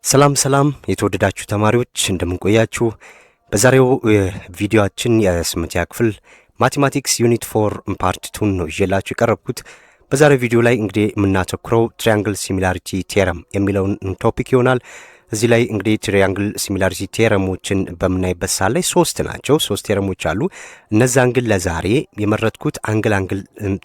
ሰላም የተወደዳችሁ ተማሪዎች እንደምን ቆያችሁ? በዛሬው ቪዲዮአችን የ8ኛ ክፍል ማቴማቲክስ ዩኒት 4 ፓርት 2 ነው ይዤላችሁ የቀረብኩት። በዛሬው ቪዲዮ ላይ እንግዲህ የምናተኩረው ትሪያንግል ሲሚላሪቲ ቴረም የሚለውን ቶፒክ ይሆናል። እዚህ ላይ እንግዲህ ትሪያንግል ሲሚላሪቲ ቴረሞችን በምናይበት ሰዓት ላይ ሶስት ቴረሞች አሉ። እነዛን ግን ለዛሬ የመረጥኩት አንግል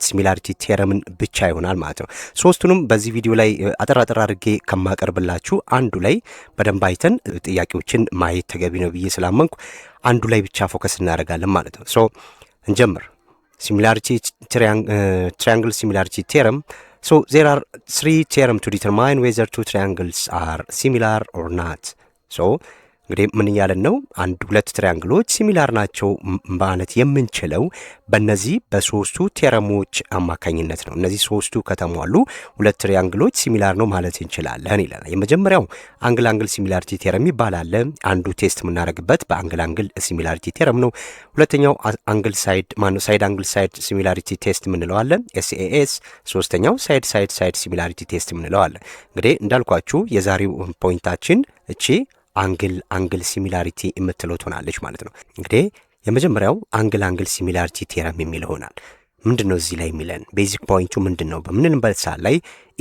ሲሚላሪቲ ቴረምን ብቻ ይሆናል ማለት ነው። ሶስቱንም በዚህ ቪዲዮ ላይ አጠር አድርጌ ከማቀርብላችሁ አንዱ ላይ በደንብ አይተን ጥያቄዎችን ማየት ተገቢ ነው ብዬ ስላመንኩ አንዱ ላይ ብቻ ፎከስ እናደርጋለን ማለት ነው። ሶ እንጀምር። triangle similarity theorem. So there are three theorems to determine whether two triangles are similar or not. So እንግዲህ ምን እያለን ነው? አንድ ሁለት ትሪያንግሎች ሲሚላር ናቸው ማለት የምንችለው በእነዚህ በሶስቱ ቴረሞች አማካኝነት ነው። እነዚህ ሶስቱ ከተሟሉ ሁለት ትሪያንግሎች ሲሚላር ነው ማለት እንችላለን ይላል። የመጀመሪያው አንግል ሲሚላሪቲ ቴረም ይባላል። አንዱ ቴስት የምናደርግበት በአንግል ሲሚላሪቲ ቴረም ነው። ሁለተኛው ሳይድ አንግል ሲሚላሪቲ ቴስት የምንለው አለ SAS። ሶስተኛው ሳይድ ሲሚላሪቲ ቴስት የምንለው አለ። እንግዲህ እንዳልኳችሁ የዛሬው ፖይንታችን እቺ አንግል ሲሚላሪቲ የምትለው ትሆናለች ማለት ነው። እንግዲህ የመጀመሪያው አንግል ሲሚላሪቲ ቴረም የሚል ይሆናል። ምንድነው እዚህ ላይ የሚለን ቤዚክ ፖይንቱ ምንድነው? በምንልበት ሰዓት ላይ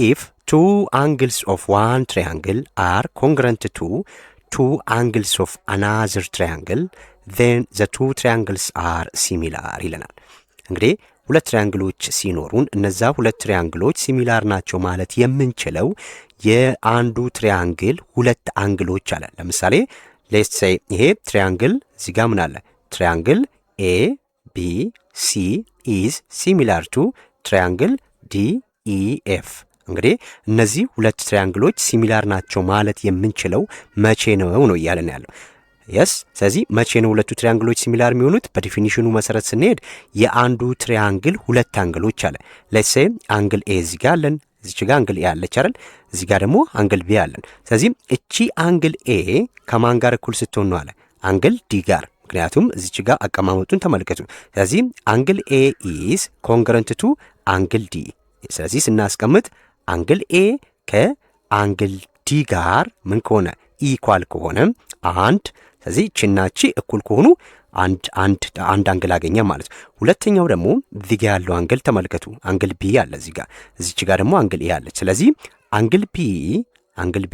if two angles of one triangle are congruent to two angles of another triangle then the two triangles are similar ይለናል። እንግዲህ ሁለት ትሪያንግሎች ሲኖሩን እነዛ ሁለት ትሪያንግሎች ሲሚላር ናቸው ማለት የምንችለው የአንዱ ትሪያንግል ሁለት አንግሎች አለ። ለምሳሌ ሌትስ ሴይ ይሄ ትሪያንግል እዚህ ጋር ምን አለ? ትሪያንግል ABC is similar to ትሪያንግል DEF። እንግዲህ እነዚህ ሁለት ትሪያንግሎች ሲሚላር ናቸው ማለት የምንችለው መቼ ነው እያለን ያለው። yes ስለዚህ መቼ ነው ሁለቱ ትሪያንግሎች ሲሚላር የሚሆኑት? በዲፊኒሽኑ መሰረት ስንሄድ የአንዱ ትሪያንግል ሁለት አንግሎች አለ። ሌትስ ሴይ አንግል A እዚህ ጋር አለን፣ እዚች ጋር አንግል A አለች አይደል? እዚህ ጋር ደግሞ አንግል B አለን። ስለዚህ እቺ አንግል A ከማን ጋር እኩል ስትሆን ነው አለ? አንግል D ጋር። ምክንያቱም እዚች ጋር አቀማመጡን ተመልከቱ። ስለዚህ አንግል A is congruent to አንግል D። ስለዚህ ስናስቀምጥ አንግል A ከአንግል D ጋር ምን ከሆነ ኢኳል ከሆነ አንድ፣ ስለዚህ ቺናቺ እኩል ከሆኑ አንድ አንግል አገኘ ማለት ነው። ሁለተኛው ደግሞ እዚህ ጋር ያለው አንግል ተመልከቱ። አንግል B አለ እዚህ ጋር፣ እዚች ጋር ደግሞ አንግል A አለች። ስለዚህ አንግል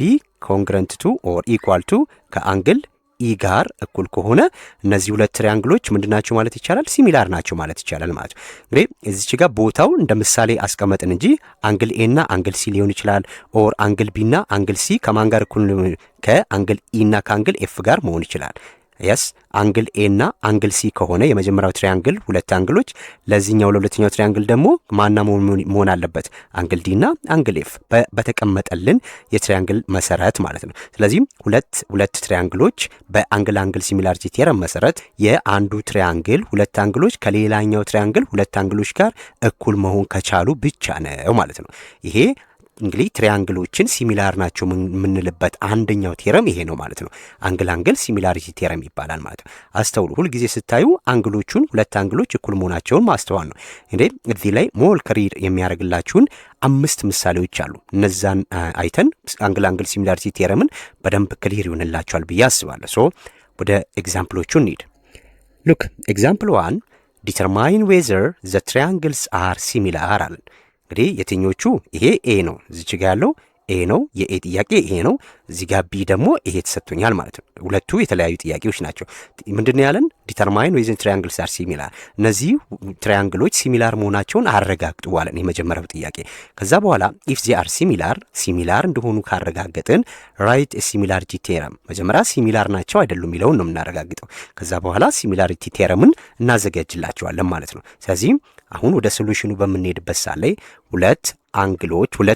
B ኮንግረንት ቱ ኦር ኢኳል ቱ ከአንግል E ጋር እኩል ከሆነ እነዚህ ሁለት ትሪያንግሎች ምንድናቸው ማለት ይቻላል? ሲሚላር ናቸው ማለት ይቻላል ማለት ነው። እንግዲህ እዚች ጋር ቦታው እንደ ምሳሌ አስቀመጥን እንጂ አንግል A እና አንግል C ሊሆን ይችላል። ኦር አንግል B እና አንግል C ከማን ጋር እኩል? ከአንግል E እና ከአንግል F ጋር መሆን ይችላል። yes አንግል A እና አንግል C ከሆነ የመጀመሪያው ትሪያንግል ሁለት አንግሎች፣ ለዚህኛው ለሁለተኛው ትሪያንግል ደግሞ ማና መሆን አለበት? አንግል D እና አንግል F በተቀመጠልን የትሪያንግል መሰረት ማለት ነው። ስለዚህ ሁለት ትሪያንግሎች በአንግል ሲሚላሪቲ ቴረም መሰረት የአንዱ ትሪያንግል ሁለት አንግሎች ከሌላኛው ትሪያንግል ሁለት አንግሎች ጋር እኩል መሆን ከቻሉ ብቻ ነው ማለት ነው። ይሄ እንግዲህ ትሪያንግሎችን ሲሚላር ናቸው የምንልበት አንደኛው ቴረም ይሄ ነው ማለት ነው። አንግል ሲሚላሪቲ ቴረም ይባላል ማለት ነው። አስተውሉ፣ ሁልጊዜ ስታዩ ሁለት አንግሎች እኩል መሆናቸውን ማስተዋል ነው። እንግዲህ እዚህ ላይ ሞል ክሪር የሚያደርግላችሁን 5 ምሳሌዎች አሉ። እነዛን አይተን አንግል ሲሚላሪቲ ቴረምን በደንብ ክሊር ይሆንላችኋል ብዬ አስባለሁ። ሶ ወደ ኤግዛምፕሎቹ እንሂድ። ሉክ ኤግዛምፕል 1 ዲተርማይን ዌዘር ዘ ትሪያንግልስ አር ሲሚላር አለን። እንግዲህ የትኞቹ? ይሄ A ነው፣ እዚች ጋር ያለው A ነው። የኤ ጥያቄ ይሄ ነው። እዚህ ጋር B ደግሞ ይሄ ተሰጥቶኛል ማለት ነው። ሁለቱ የተለያዩ ጥያቄዎች ናቸው። ምንድነው ያለን? ዲተርማይን ዌዘር ትሪያንግልስ አር ሲሚላር። እነዚህ ትሪያንግሎች ሲሚላር መሆናቸውን አረጋግጡ አለን የመጀመሪያው ጥያቄ። ከዛ በኋላ ኢፍ ዚ አር ሲሚላር እንደሆኑ ካረጋገጥን ራይት ሲሚላሪቲ ቴረም። መጀመሪያ ሲሚላር ናቸው አይደሉም የሚለውን ነው የምናረጋግጠው። ከዛ በኋላ ሲሚላሪቲ ቴረምን እናዘጋጅላቸዋለን ማለት ነው። ስለዚህ አሁን ወደ ሶሉሽኑ በምንሄድበት ሰዓት ላይ ሁለት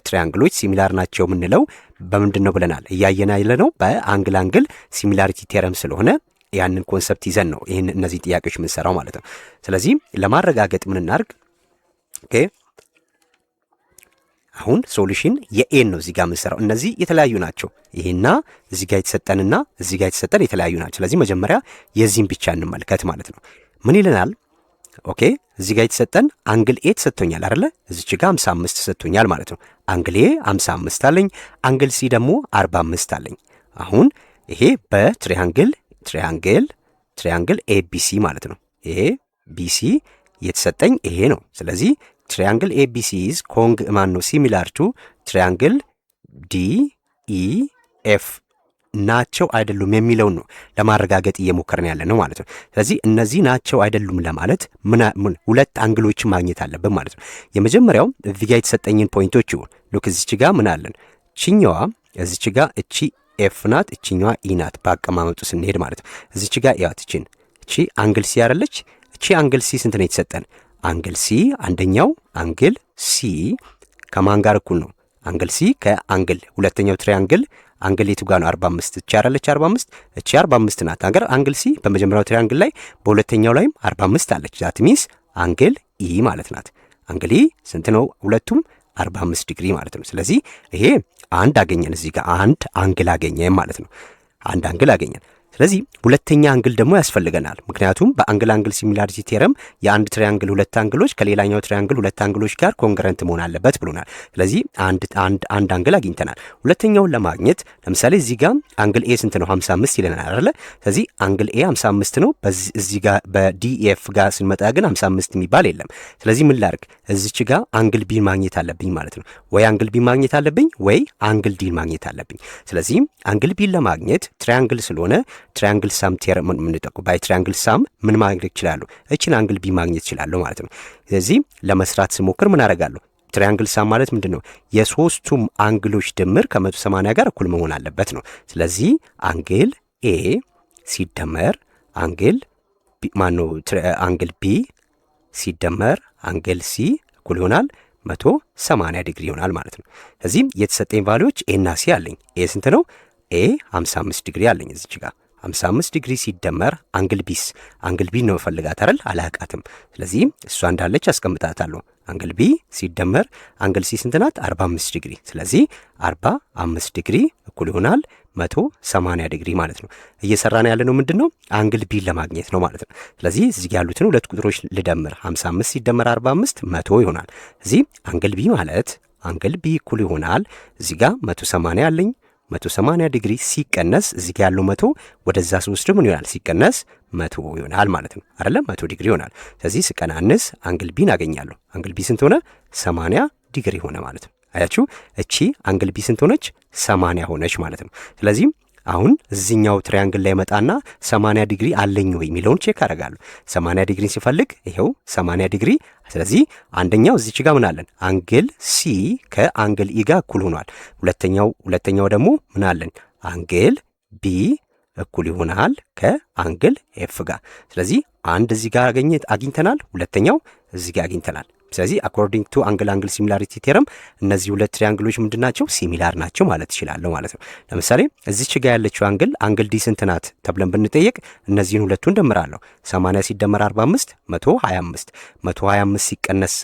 ትሪያንግሎች ሲሚላር ናቸው የምንለው በምንድን ነው ብለናል? እያየን ያለ ነው በአንግል ሲሚላሪቲ ቴረም ስለሆነ ያንን ኮንሰፕት ይዘን ነው እነዚህ ጥያቄዎች የምንሰራው ማለት ነው። ስለዚህ ለማረጋገጥ ምን እናርግ? ኦኬ አሁን ሶሉሽን የኤን ነው እዚህ ጋር የምንሰራው። እነዚህ የተለያዩ ናቸው። ይሄና እዚህ ጋር የተሰጠንና እዚህ ጋር የተሰጠን የተለያዩ ናቸው። ስለዚህ መጀመሪያ የዚህን ብቻ እንመልከት ማለት ነው። ምን ይለናል? ኦኬ እዚህ ጋር የተሰጠን አንግል ኤ ተሰጥቶኛል አይደለ? እዚች ጋር 55 ተሰጥቶኛል ማለት ነው። አንግል ኤ 55 አለኝ፣ አንግል ሲ ደግሞ 45 አለኝ። አሁን ይሄ በትሪያንግል ኤቢሲ ማለት ነው። ይሄ ቢሲ የተሰጠኝ ይሄ ነው። ስለዚህ ትሪያንግል ኤቢሲ ኢዝ ሲሚላር ቱ ትሪያንግል ዲኢኤፍ ናቸው አይደሉም የሚለውን ነው ለማረጋገጥ እየሞከርን ያለ ነው ማለት ነው። ስለዚህ እነዚህ ናቸው አይደሉም ለማለት ሁለት አንግሎችን ማግኘት አለብን ማለት ነው። የመጀመሪያው እዚህ ጋር የተሰጠኝን ፖይንቶች ይሁን ሉክ እዚች ጋር ምን አለን? ቺኛዋ እዚች ጋር እቺ ኤፍ ናት፣ እቺኛዋ ኢ ናት በአቀማመጡ ስንሄድ ማለት ነው። እዚች ጋር ያት እቺ አንግል ሲ አይደለች? እቺ አንግል ሲ ስንት ነው የተሰጠን? አንግል ሲ አንደኛው አንግል ሲ ከማን ጋር እኩል ነው? አንግል ሲ ከአንግል ሁለተኛው ትሪያንግል አንግል የቱ ጋር ነው? 45 እቺ አይደለች? 45 እቺ 45 ናት አንግል ሲ በመጀመሪያው ትሪያንግል ላይ በሁለተኛው ላይም 45 አለች። ዛት ሚንስ አንግል ኢ ማለት ናት። አንግል ኢ ስንት ነው? ሁለቱም 45 ዲግሪ ማለት ነው። ስለዚህ ይሄ አንድ አገኘን፣ እዚህ ጋር አንድ አንግል አገኘን ማለት ነው። አንድ አንግል አገኘን። ስለዚህ ሁለተኛ አንግል ደግሞ ያስፈልገናል። ምክንያቱም በአንግል ሲሚላሪቲ ቴረም የአንድ ትሪያንግል ሁለት አንግሎች ከሌላኛው ትሪያንግል ሁለት አንግሎች ጋር ኮንግረንት መሆን አለበት ብሎናል። ስለዚህ አንድ አንግል አግኝተናል። ሁለተኛውን ለማግኘት ለምሳሌ እዚህ ጋር አንግል ኤ ስንት ነው? 55 ይለናል አይደለ? ስለዚህ አንግል ኤ 55 ነው። እዚህ ጋር በዲኤፍ ጋር ስንመጣ ግን 55 የሚባል የለም። ስለዚህ ምን ላድርግ? እዚች ጋር አንግል ቢ ማግኘት አለብኝ ማለት ነው። ወይ አንግል ቢ ማግኘት አለብኝ ወይ አንግል ዲ ማግኘት አለብኝ። ስለዚህ አንግል ቢን ለማግኘት ትሪያንግል ስለሆነ ትሪያንግል ሳም ቴረም የምንጠቀመው ባይ ትሪያንግል ሳም ምን ማግኘት ይችላሉ? እቺን አንግል ቢ ማግኘት ይችላሉ ማለት ነው። ስለዚህ ለመስራት ስሞክር ምን አደርጋለሁ? ትሪያንግል ሳም ማለት ምንድነው? የሶስቱም አንግሎች ድምር ከ180 ጋር እኩል መሆን አለበት ነው። ስለዚህ አንግል ኤ ሲደመር አንግል አንግል ቢ ሲደመር አንግል ሲ እኩል ይሆናል 180 ዲግሪ ይሆናል ማለት ነው። ስለዚህ የተሰጠኝ ቫልዩዎች ኤ እና ሲ አለኝ። ኤ ስንት ነው? ኤ 55 ዲግሪ አለኝ እዚች ጋር 55 ዲግሪ ሲደመር አንግል ቢስ አንግል ቢ ነው ፈልጋት አይደል? አላቃትም። ስለዚህ እሷ እንዳለች አስቀምጣታለሁ። አንግል ቢ ሲደመር አንግል ሲ ስንት ናት? 45 ዲግሪ። ስለዚህ 45 ዲግሪ እኩል ይሆናል 180 ዲግሪ ማለት ነው። እየሰራን ያለነው ምንድነው? አንግል ቢ ለማግኘት ነው ማለት ነው። ስለዚህ እዚህ ያሉትን ሁለት ቁጥሮች ልደምር 55 ሲደመር 45 100 ይሆናል። እዚህ አንግል ቢ ማለት አንግል ቢ እኩል ይሆናል እዚህ ጋር 180 አለኝ 180 ዲግሪ ሲቀነስ እዚህ ጋር ያለው 100 ወደዛ ሲወስድ ምን ይሆናል? ሲቀነስ 100 ይሆናል ማለት ነው አይደለም? 100 ዲግሪ ይሆናል። ስለዚህ ስቀናንስ አንግል ቢን አገኛለሁ። አንግል ቢ ስንት ሆነ? 80 ዲግሪ ሆነ ማለት ነው። አያችሁ እቺ አንግል ቢ ስንት ሆነች? 80 ሆነች ማለት ነው። ስለዚህ አሁን እዚህኛው ትሪያንግል ላይ መጣና 80 ዲግሪ አለኝ ወይ የሚለውን ቼክ አደርጋለሁ። 80 ዲግሪን ሲፈልግ ይሄው 80 ዲግሪ። ስለዚህ አንደኛው እዚች ጋር ምን አለን? አንግል ሲ ከአንግል ኢ ጋር እኩል ሆኗል። ሁለተኛው ደግሞ ምን አለን? አንግል ቢ እኩል ይሆናል ከአንግል ኤፍ ጋር። ስለዚህ አንድ እዚህ ጋር አግኝተናል፣ ሁለተኛው እዚህ ጋር አግኝተናል። ስለዚህ አኮርዲንግ ቱ አንግል ሲሚላሪቲ ቴረም እነዚህ ሁለት ትሪያንግሎች ምንድናቸው? ሲሚላር ናቸው ማለት ይችላለሁ ማለት ነው። ለምሳሌ እዚች ጋር ያለችው አንግል ዲ ስንት ናት ተብለን ብንጠየቅ እነዚህን ሁለቱን ደምራለሁ። 80 ሲደመር 45 125 125 ሲቀነስ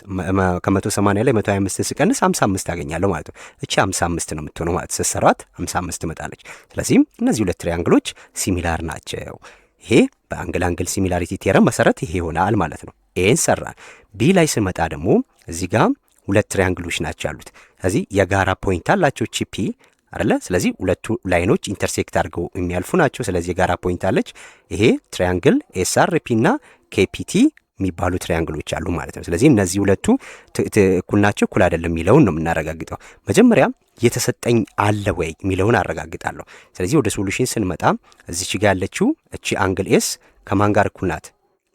ከ180 ላይ 125 ሲቀነስ 55 አገኛለሁ ማለት ነው። እቺ 55 ነው የምትሆነው ማለት ስትሰሯት 55 ትመጣለች። ስለዚህ እነዚህ ሁለት ትሪያንግሎች ሲሚላር ናቸው። ይሄ በአንግል ሲሚላሪቲ ቴረም መሰረት ይሄ ይሆናል ማለት ነው። ኤን ሰራን። ቢ ላይ ስመጣ ደግሞ እዚህ ጋር ሁለት ትሪያንግሎች ናቸው ያሉት። ስለዚህ የጋራ ፖይንት አላቸው ቺ ፒ አይደለ? ስለዚህ ሁለቱ ላይኖች ኢንተርሴክት አድርገው የሚያልፉ ናቸው። ስለዚህ የጋራ ፖይንት አለች። ይሄ ትሪያንግል ኤስአርፒ እና ኬፒቲ የሚባሉ ትሪያንግሎች አሉ ማለት ነው። ስለዚህ እነዚህ ሁለቱ እኩል ናቸው እኩል አይደለም የሚለውን ነው የምናረጋግጠው። መጀመሪያ የተሰጠኝ አለ ወይ የሚለውን አረጋግጣለሁ። ስለዚህ ወደ ሶሉሽን ስንመጣ እዚች ጋር ያለችው እቺ አንግል ኤስ ከማን ጋር እኩል ናት?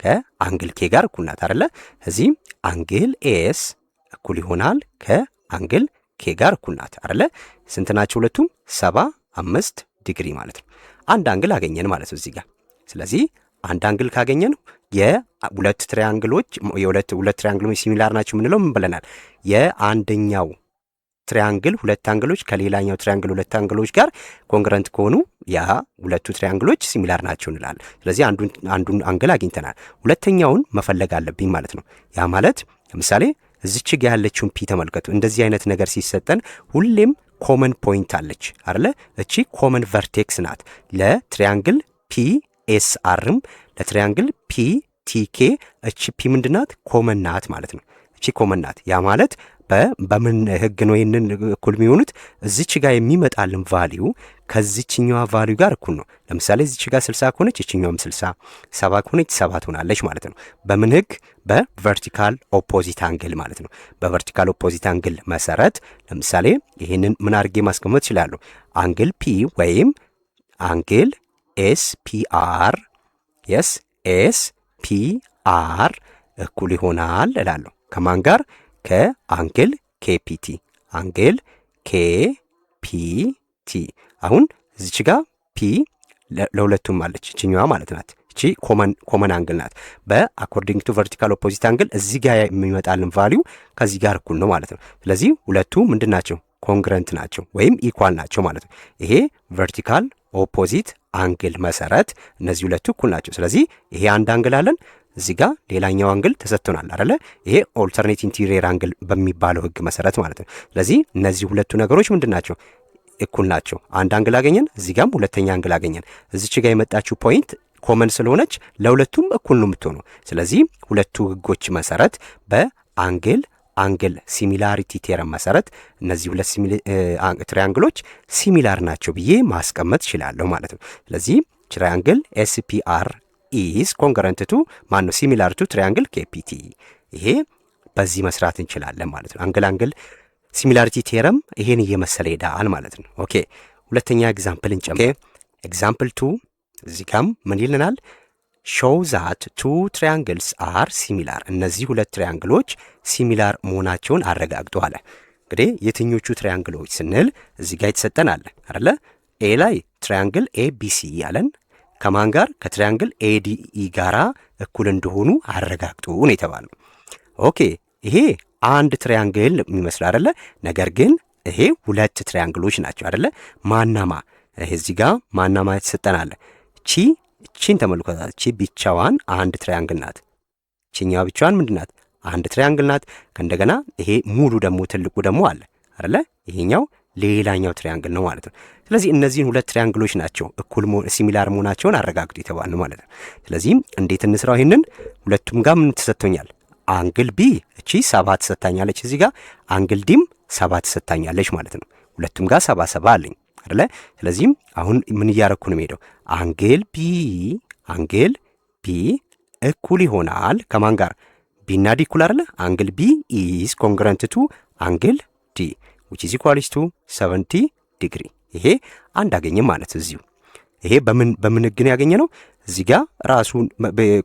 ከአንግል ኬ ጋር እኩል ናት አይደለ? እዚህ አንግል ኤስ እኩል ይሆናል ከአንግል ኬ ጋር እኩል ናት አይደለ? ስንት ናቸው ሁለቱም? 75 ዲግሪ ማለት ነው። አንድ አንግል አገኘን ማለት ነው እዚህ ጋር። ስለዚህ አንድ አንግል ካገኘን የሁለት ትሪያንግሎች ሲሚላር ናቸው የምንለው ምን ብለናል? የአንደኛው ትሪያንግል ሁለት አንግሎች ከሌላኛው ትሪያንግል ሁለት አንግሎች ጋር ኮንግረንት ከሆኑ ያ ሁለቱ ትሪያንግሎች ሲሚላር ናቸው እንላለን። ስለዚህ አንዱን አንግል አግኝተናል። ሁለተኛውን መፈለግ አለብኝ ማለት ነው። ያ ማለት ለምሳሌ እዚች ጋ ያለችውን ፒ ተመልከቱ። እንደዚህ አይነት ነገር ሲሰጠን ሁሌም ኮመን ፖይንት አለች አይደለ? እቺ ኮመን ቨርቴክስ ናት ለትሪያንግል ፒ ኤስ አርም ለትሪያንግል ፒ ቲ ኬ። እቺ ፒ ምንድናት? ኮመን ናት ማለት ነው። እቺ ኮመን ናት። ያ ማለት በምን ህግ ነው ይህንን እኩል የሚሆኑት? እዚች ጋር የሚመጣልን ቫሊዩ ከዚችኛዋ ቫሊዩ ጋር እኩል ነው። ለምሳሌ እዚች ጋር 60 ከሆነች ይችኛውም 60፣ 70 ከሆነች 70 ትሆናለች ማለት ነው። በምን ህግ? በቨርቲካል ኦፖዚት አንግል ማለት ነው። በቨርቲካል ኦፖዚት አንግል መሰረት ለምሳሌ ይህንን ምን አድርጌ ማስቀመጥ እችላለሁ? አንግል ፒ ወይም አንግል ኤስፒአር ኤስፒአር እኩል ይሆናል እላለሁ። ከማን ጋር? ከአንግል ኬፒቲ። አንግል ኬፒቲ። አሁን እዚች ጋር ፒ ለሁለቱም አለች፣ እችኛዋ ማለት ናት። እቺ ኮመን አንግል ናት። በአኮርዲንግ ቱ ቨርቲካል ኦፖዚት አንግል እዚህ ጋር የሚመጣልን ቫሊዩ ከዚህ ጋር እኩል ነው ማለት ነው። ስለዚህ ሁለቱ ምንድን ናቸው? ኮንግረንት ናቸው ወይም ኢኳል ናቸው ማለት ነው። ይሄ ቨርቲካል ኦፖዚት አንግል መሰረት እነዚህ ሁለቱ እኩል ናቸው። ስለዚህ ይሄ አንድ አንግል አለን፣ እዚህ ጋር ሌላኛው አንግል ተሰጥቶናል አይደለ? ይሄ ኦልተርኔት ኢንቴሪየር አንግል በሚባለው ህግ መሰረት ማለት ነው። ስለዚህ እነዚህ ሁለቱ ነገሮች ምንድን ናቸው? እኩል ናቸው። አንድ አንግል አገኘን፣ እዚህ ጋርም ሁለተኛ አንግል አገኘን። እዚች ጋር የመጣችው ፖይንት ኮመን ስለሆነች ለሁለቱም እኩል ነው የምትሆነው። ስለዚህ ሁለቱ ህጎች መሰረት በአንግል ሲሚላሪቲ ቴረም መሰረት እነዚህ ሁለት ትሪያንግሎች ሲሚላር ናቸው ብዬ ማስቀመጥ እችላለሁ ማለት ነው። ስለዚህ ትሪያንግል ኤስፒአር ኢዝ ኮንግረንት ቱ ማን ነው? ሲሚላር ቱ ትሪያንግል ኬፒቲ። ይሄ በዚህ መስራት እንችላለን ማለት ነው። አንግል ሲሚላሪቲ ቴረም ይሄን እየመሰለ ይሄዳል ማለት ነው። ኦኬ ሁለተኛ ኤግዛምፕል እንጨምር። ኤግዛምፕል 2 እዚህ ጋም ምን ይልናል? ሾው ዛት ቱ ትሪያንግልስ አር ሲሚላር። እነዚህ ሁለት ትሪያንግሎች ሲሚላር መሆናቸውን አረጋግጡ አለ። እንግዲህ የትኞቹ ትሪያንግሎች ስንል እዚህ ጋር የተሰጠን አለ አይደለ? ኤ ላይ ትሪያንግል ኤቢሲ ያለን ከማን ጋር? ከትሪያንግል ኤዲኢ ጋራ እኩል እንደሆኑ አረጋግጡ ነው የተባለው። ኦኬ ይሄ አንድ ትሪያንግል የሚመስል አይደለ? ነገር ግን ይሄ ሁለት ትሪያንግሎች ናቸው አይደለ? ማናማ ይሄ እዚህ ጋር ማናማ የተሰጠን አለ። እቺን ተመልከቷት። እቺ ብቻዋን አንድ ትሪያንግል ናት። እቺኛዋ ብቻዋን ምንድን ናት? አንድ ትሪያንግል ናት። ከእንደገና ይሄ ሙሉ ደግሞ ትልቁ ደግሞ አለ አይደለ? ይሄኛው ሌላኛው ትሪያንግል ነው ማለት ነው። ስለዚህ እነዚህን ሁለት ትሪያንግሎች ናቸው እኩል ሲሚላር መሆናቸውን አረጋግጡ የተባሉ ማለት ነው። ስለዚህ እንዴት እንስራው? ይሄንን ሁለቱም ጋር ምን ተሰጥቶኛል? አንግል ቢ እቺ 7 ተሰጥታኛለች፣ እዚህ ጋር አንግል ዲም 7 ተሰጥታኛለች ማለት ነው። ሁለቱም ጋር 7 አለኝ አይደለ? ስለዚህም አሁን ምን እያረኩ ነው የምሄደው? አንግል ቢ እኩል ይሆናል ከማን ጋር? ቢና ዲ እኩል አይደለ? አንግል ቢ ኢዝ ኮንግረንት ቱ አንግል ዲ which is equals to 70 ዲግሪ። ይሄ አንድ አገኘም ማለት እዚሁ። ይሄ በምን ህግ ነው ያገኘ ነው? እዚህ ጋር ራሱን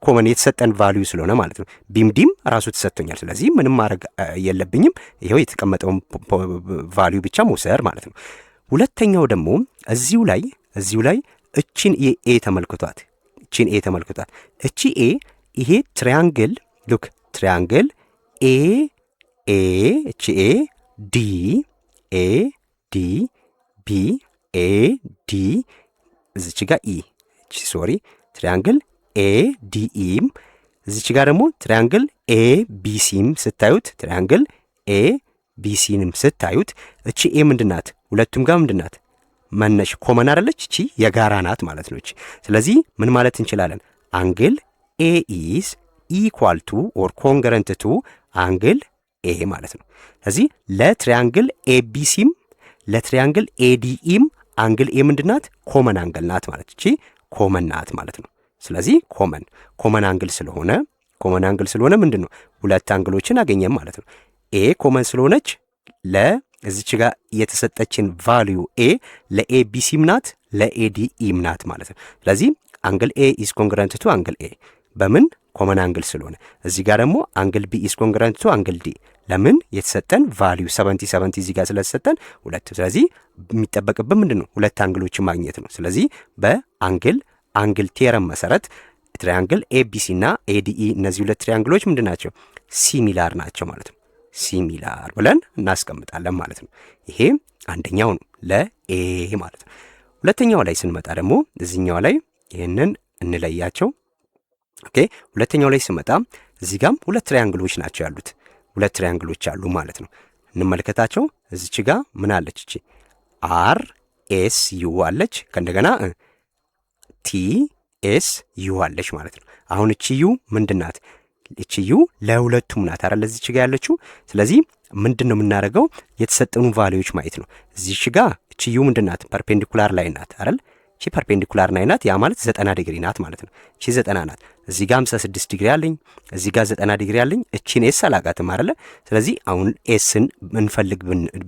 ኮመን የተሰጠን ቫልዩ ስለሆነ ማለት ነው። ቢም ዲም ራሱ ተሰጥቶኛል። ስለዚህ ምንም ማድረግ የለብኝም። ይሄው የተቀመጠውን ቫልዩ ብቻ መውሰድ ማለት ነው። ሁለተኛው ደግሞ እዚሁ ላይ እቺን ኤ ተመልክቷት። እቺ ኤ ይሄ ትሪያንግል ሉክ ትሪያንግል ኤ እቺ ኤ ዲ ቢ ኤ ዲ እዚች ጋር ኢ ሶሪ ትሪያንግል ኤ ዲ ኢም እዚች ጋር ደግሞ ትሪያንግል ኤ ቢሲም ስታዩት ትሪያንግል ኤ ቢሲንም ስታዩት እቺ ኤ ምንድናት? ሁለቱም ጋር ምንድናት? መነሽ ኮመን አይደለች? እቺ የጋራ ናት ማለት ነው። ስለዚህ ምን ማለት እንችላለን? አንግል ኤ ኢዝ ኢኳል ቱ ኦር ኮንግረንት ቱ አንግል ኤ ማለት ነው። ስለዚህ ለትሪያንግል ኤቢሲም ለትሪያንግል ኤዲኢም አንግል ኤ ምንድናት? ኮመን አንግል ናት ማለት እቺ ኮመን ናት ማለት ነው። ስለዚህ ኮመን አንግል ስለሆነ ምንድን ነው ሁለት አንግሎችን አገኘም ማለት ነው። ኤ ኮመን ስለሆነች ለዚች ጋር የተሰጠችን ቫልዩ ኤ ለኤቢሲም ናት ለኤዲኢም ናት ማለት ነው። ስለዚህ አንግል ኤ ኢዝ ኮንግረንት ቱ አንግል ኤ በምን ኮመን አንግል ስለሆነ፣ እዚህ ጋር ደግሞ አንግል ቢ ኢዝ ኮንግረንት ቱ አንግል ዲ ለምን የተሰጠን ቫልዩ 70 እዚህ ጋር ስለተሰጠን ሁለት። ስለዚህ የሚጠበቅብን ምንድን ነው? ሁለት አንግሎችን ማግኘት ነው። ስለዚህ በአንግል ቴረም መሰረት ትሪያንግል ኤቢሲ እና ኤዲኢ እነዚህ ሁለት ትሪያንግሎች ምንድን ናቸው? ሲሚላር ናቸው ማለት ነው። ሲሚላር ብለን እናስቀምጣለን ማለት ነው። ይሄ አንደኛው ነው ለኤ ማለት ነው። ሁለተኛው ላይ ስንመጣ ደግሞ እዚህኛው ላይ ይህንን እንለያቸው። ኦኬ ሁለተኛው ላይ ስመጣ እዚህ ጋም ሁለት ትሪያንግሎች ናቸው ያሉት። ሁለት ትሪያንግሎች አሉ ማለት ነው። እንመልከታቸው። እዚች ጋር ምን አለች? እቺ አር ኤስ ዩ አለች። ከእንደገና ቲ ኤስ ዩ አለች ማለት ነው። አሁን እቺ ዩ ምንድናት? እቺ ዩ ለሁለቱም ናት አይደል እዚች ጋር ያለችው። ስለዚህ ምንድነው የምናደርገው የተሰጠኑ ቫልዩዎች ማየት ነው። እዚች ጋር እቺ ዩ ምንድናት ፐርፔንዲኩላር ላይ ናት አይደል እቺ ፐርፔንዲኩላር ላይ ናት። ያ ማለት 90 ዲግሪ ናት ማለት ነው። እቺ 90 ናት። እዚህ ጋር 56 ዲግሪ አለኝ፣ እዚህ ጋር 90 ዲግሪ አለኝ። እቺን ኤስ አላቃትም አይደለ። ስለዚህ አሁን ኤስን እንፈልግ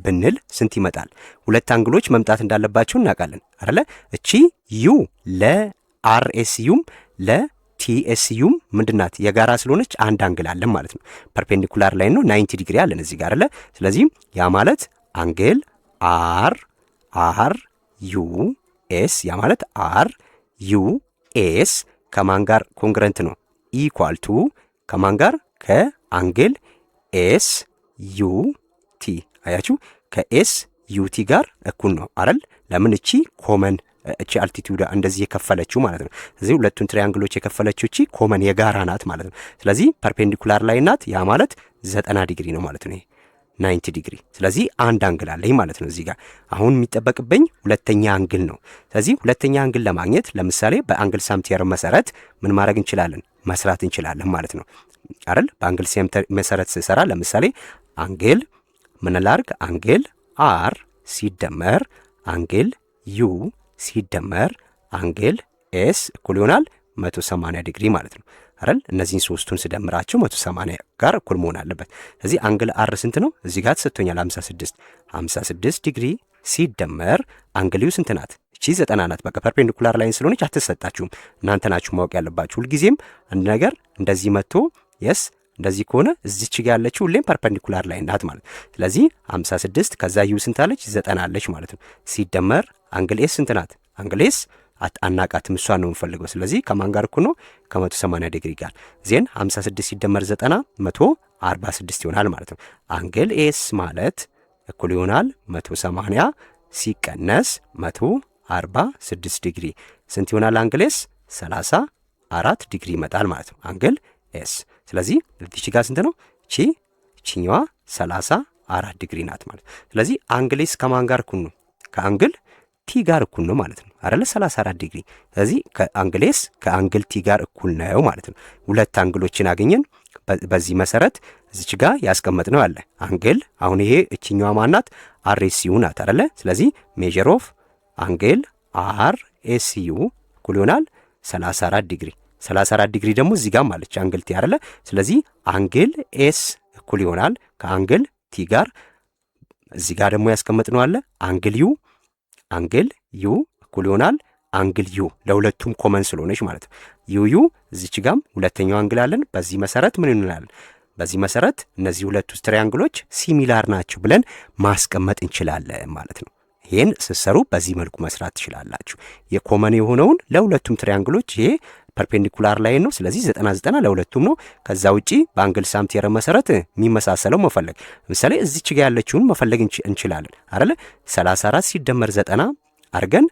ብንል ስንት ይመጣል? ሁለት አንግሎች መምጣት እንዳለባቸው እናውቃለን አይደለ። እቺ ዩ ለአርኤስዩም ለቲኤስዩም ምንድናት የጋራ ስለሆነች አንድ አንግል አለን ማለት ነው። ፐርፔንዲኩላር ላይ ነው 90 ዲግሪ አለን እዚህ ጋር አይደለ። ስለዚህ ያ ማለት አንግል አር ዩ ኤስ ያ ማለት አር ዩ ኤስ ከማን ጋር ኮንግረንት ነው? ኢኳል ቱ ከማን ጋር? ከአንግል ኤስ ዩ ቲ። አያችሁ ከኤስ ዩ ቲ ጋር እኩል ነው አይደል? ለምን እቺ ኮመን እቺ አልቲቲዩድ እንደዚህ የከፈለችው ማለት ነው። ስለዚህ ሁለቱን ትሪያንግሎች የከፈለችው እቺ ኮመን የጋራ ናት ማለት ነው። ስለዚህ ፐርፔንዲኩላር ላይ ናት። ያ ማለት 90 ዲግሪ ነው ማለት ነው። ይሄ 90 ዲግሪ። ስለዚህ አንድ አንግል አለኝ ማለት ነው። እዚህ ጋር አሁን የሚጠበቅብኝ ሁለተኛ አንግል ነው። ስለዚህ ሁለተኛ አንግል ለማግኘት ለምሳሌ በአንግል ሳም ቲዮረም መሰረት ምን ማድረግ እንችላለን? መስራት እንችላለን ማለት ነው አይደል? በአንግል ሳም መሰረት ስሰራ ለምሳሌ አንግል ምን ላርግ? አንግል አር ሲደመር አንግል ዩ ሲደመር አንግል ኤስ እኩል ይሆናል 180 ዲግሪ ማለት ነው አይደል? እነዚህን ሶስቱን ስደምራቸው 180 ጋር እኩል መሆን አለበት። ስለዚህ አንግል አር ስንት ነው? እዚህ ጋር ተሰጥቶኛል 56 ዲግሪ ሲደመር አንግል ዩ ስንት ናት? እቺ 90 ናት። በቃ ፐርፔንዲኩላር ላይን ስለሆነች አትሰጣችሁም። እናንተ ናችሁ ማወቅ ያለባችሁ። ሁልጊዜም አንድ ነገር እንደዚህ መጥቶ የስ እንደዚህ ከሆነ እዚች ጋር ያለችው ሁሌም ፐርፔንዲኩላር ላይ ናት ማለት። ስለዚህ 56 ከዛ ዩ ስንት አለች? 90 አለች ማለት ነው። ሲደመር አንግል ኤስ ስንት ናት? አንግል ኤስ አናቃትም፣ እሷን ነው የምፈልገው። ስለዚህ ከማን ጋር እኩል ነው? ከ180 ዲግሪ ጋር። ዜን 56 ሲደመር 90 146 ይሆናል ማለት ነው። አንግል ኤስ ማለት እኩል ይሆናል 180 ሲቀነስ 146 ዲግሪ ስንት ይሆናል? አንግል ኤስ 34 ዲግሪ ይመጣል ማለት ነው አንግል ኤስ። ስለዚህ እዚች ጋር ስንት ነው? እቺኛዋ 34 ዲግሪ ናት ማለት። ስለዚህ አንግል ኤስ ከማን ጋር እኩል ነው? ከአንግል ቲ ጋር እኩል ነው ማለት ነው አይደለ? 34 ዲግሪ። ስለዚህ ከአንግል ኤስ ከአንግል ቲ ጋር እኩል ነው ማለት ነው። ሁለት አንግሎችን አገኘን። በዚህ መሰረት እዚች ጋር ያስቀመጥነው አለ አንግል። አሁን ይሄ እቺኛዋ ማናት? አር ኤስ ዩ ናት አይደለ? ስለዚህ ሜጀር ኦፍ አንግል አር ኤስ ዩ እኩል ይሆናል 34 ዲግሪ። 34 ዲግሪ ደግሞ እዚህ ጋር ማለች አንግል ቲ አይደለ? ስለዚህ አንግል ኤስ እኩል ይሆናል ከአንግል ቲ ጋር እዚህ ጋር ደግሞ ያስቀመጥነው አለ አንግል ዩ እኩል ይሆናል አንግል ዩ ለሁለቱም ኮመን ስለሆነች ማለት ነው። ዩ እዚች ጋም ሁለተኛው አንግል አለን። በዚህ መሰረት ምን እንላለን? በዚህ መሰረት እነዚህ ሁለቱ ትሪያንግሎች ሲሚላር ናቸው ብለን ማስቀመጥ እንችላለን ማለት ነው። ይሄን ስትሰሩ በዚህ መልኩ መስራት ትችላላችሁ። የኮመን የሆነውን ለሁለቱም ትሪያንግሎች ይሄ ፐርፔንዲኩላር ላይ ነው። ስለዚህ 90 ለሁለቱም ነው። ከዛ ውጪ በአንግል ሳም ቲዮረም መሰረት የሚመሳሰለው መፈለግ ለምሳሌ እዚች ጋር ያለችውን መፈለግ እንችላለን አይደለ? 34 ሲደመር 90 አድርገን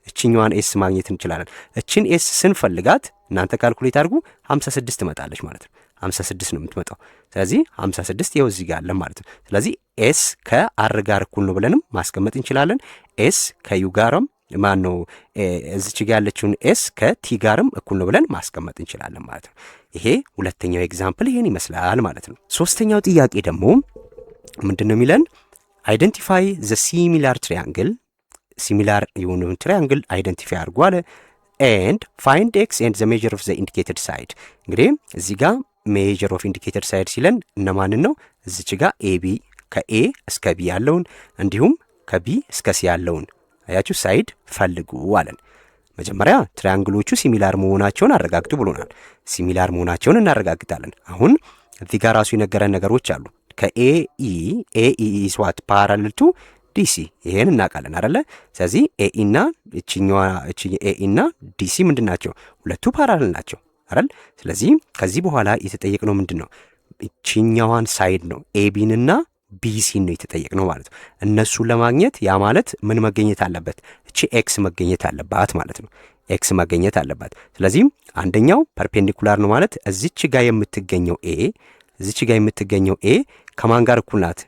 እቺኛዋን ኤስ ማግኘት እንችላለን። እቺን ኤስ ስንፈልጋት እናንተ ካልኩሌት አድርጉ 56 ትመጣለች ማለት ነው። 56 ነው የምትመጣው። ስለዚህ 56 ይኸው እዚህ ጋር አለ ማለት ነው። ስለዚህ ኤስ ከአር ጋር እኩል ነው ብለንም ማስቀመጥ እንችላለን። ኤስ ከዩ ጋርም ማን ነው እዚች ጋር ያለችውን ኤስ ከቲ ጋርም እኩል ነው ብለን ማስቀመጥ እንችላለን ማለት ነው። ይሄ ሁለተኛው ኤግዛምፕል ይሄን ይመስላል ማለት ነው። ሶስተኛው ጥያቄ ደግሞ ምንድነው የሚለን? አይደንቲፋይ ዘ ሲሚላር ትሪያንግል። ሲሚላር የሆነውን ትሪያንግል አይደንቲፋይ አድርጉ አለ። ኤንድ ፋይንድ ኤክስ ኤንድ ዘ ሜጀር ኦፍ ዘ ኢንዲኬትድ ሳይድ። እንግዲህ እዚህ ጋር ሜጀር ኦፍ ኢንዲኬትድ ሳይድ ሲለን እነማንን ነው? እዚች ጋር ኤቢ ከኤ እስከ ቢ ያለውን እንዲሁም ከቢ እስከ ሲ ያለውን አያችሁ ሳይድ ፈልጉ አለን። መጀመሪያ ትሪያንግሎቹ ሲሚላር መሆናቸውን አረጋግጡ ብሎናል። ሲሚላር መሆናቸውን እናረጋግጣለን። አሁን እዚህ ጋር ራሱ የነገረን ነገሮች አሉ። ከኤኢ ኢዝ ዋት ፓራለል ቱ ዲሲ ይሄን እናውቃለን አይደለ? ስለዚህ ኤኢና እቺኛዋ ኤኢና ዲሲ ምንድናቸው? ሁለቱ ፓራለል ናቸው አይደል? ስለዚህ ከዚህ በኋላ የተጠየቅነው ምንድነው? እቺኛዋን ሳይድ ነው ኤቢንና ቢሲን ነው የተጠየቅነው ማለት ነው። እነሱን ለማግኘት ያ ማለት ምን መገኘት አለበት? እቺ ኤክስ መገኘት አለባት ማለት ነው። ኤክስ መገኘት አለባት። ስለዚህ አንደኛው ፐርፔንዲኩላር ነው ማለት እዚች ጋር የምትገኘው ኤ ከማን ጋር እኩል ናት?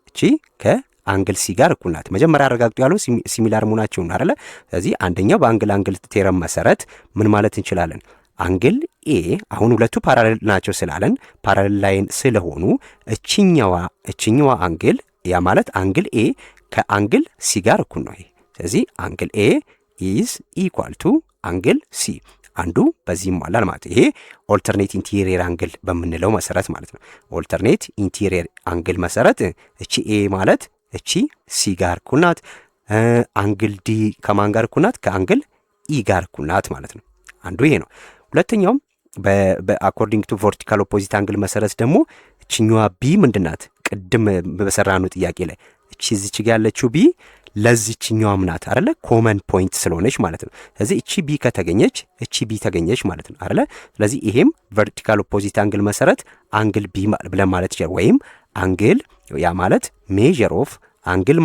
እቺ ከአንግል ሲ ጋር እኩል ናት። መጀመሪያ አረጋግጡ ያለው ሲሚላር መሆናቸውን አይደለ? ስለዚህ አንደኛው በአንግል ቴረም መሰረት ምን ማለት እንችላለን? አንግል ኤ አሁን ሁለቱ ፓራሌል ናቸው ስላለን ፓራሌል ላይን ስለሆኑ እችኛዋ አንግል ያ ማለት አንግል ኤ ከአንግል ሲ ጋር እኩል ነው። ይሄ ስለዚህ አንግል ኤ ኢዝ ኢኳል ቱ አንግል ሲ አንዱ በዚህ ይሟላል ማለት ይሄ ኦልተርኔት ኢንቴሪየር አንግል በምንለው መሰረት ማለት ነው። ኦልተርኔት ኢንቴሪየር አንግል መሰረት እቺ ኤ ማለት እቺ ሲ ጋር እኩል ናት። አንግል ዲ ከማን ጋር እኩል ናት? ከአንግል ኢ ጋር እኩል ናት ማለት ነው። አንዱ ይሄ ነው። ሁለተኛውም በአኮርዲንግ ቱ ቨርቲካል ኦፖዚት አንግል መሰረት ደግሞ እችኛዋ ቢ ምንድናት? ቅድም በሰራነው ጥያቄ ላይ እቺ እዚች ጋር ያለችው ቢ ለዚችኛዋም ናት አይደለ? ኮመን ፖይንት ስለሆነች ማለት ነው። ስለዚህ እቺ ቢ ከተገኘች እቺ ቢ ተገኘች ማለት ነው አይደለ? ስለዚህ ይሄም ቨርቲካል ኦፖዚት አንግል መሰረት አንግል ቢ ብለን ማለት ይችላል። ወይም አንግል ያ ማለት ሜዥር ኦፍ አንግል